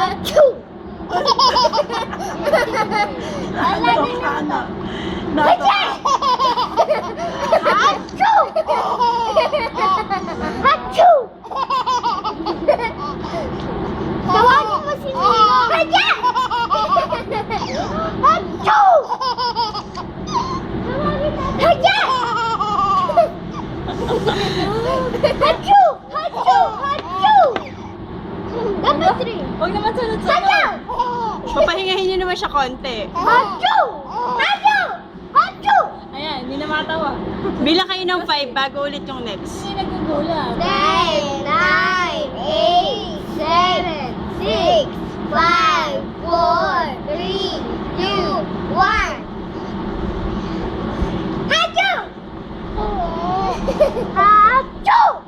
Achoo! Natok ka na. Achoo! Achoo! Tawagin mo si Nino. Kaya! Achoo! Kaya! Achoo! Achoo! Achoo! Dapat 3. Huwag naman sunod-sunod. Kaya! Papahingahin niyo naman siya konti. Achoo! Achoo! Achoo! Ayan, hindi na matawa. Bilang kayo ng 5 bago ulit yung next. Hindi nagugulat. 10, 9, 8, 7, 6, 5, 4, 3, 2, 1. Achoo! Achoo!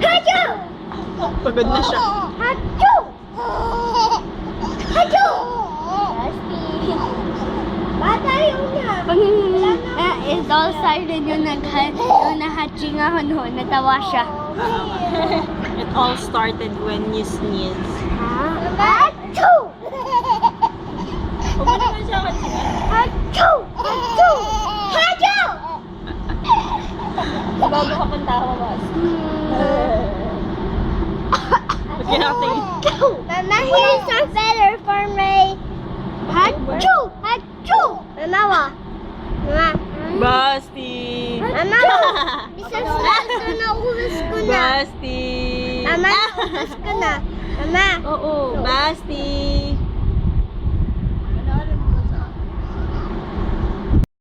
Achoo! Pagod na siya. Achoo! Achoo! Bata yun niya. It's all started yung nahatching ako noon. Natawa siya. It all started when you sneeze. Achoo! Huwag mo naman siya kasi. Achoo! Achoo! Achoo! Bago ka pang tawa, boss. Ba't kinatingin? Mama, here's some better for me. Achoo! Achoo! Mama, Mama. Basti! Mama, bisas na naubos ko na. Basti! Mama, naubos ko na. Mama. Oo, Basti!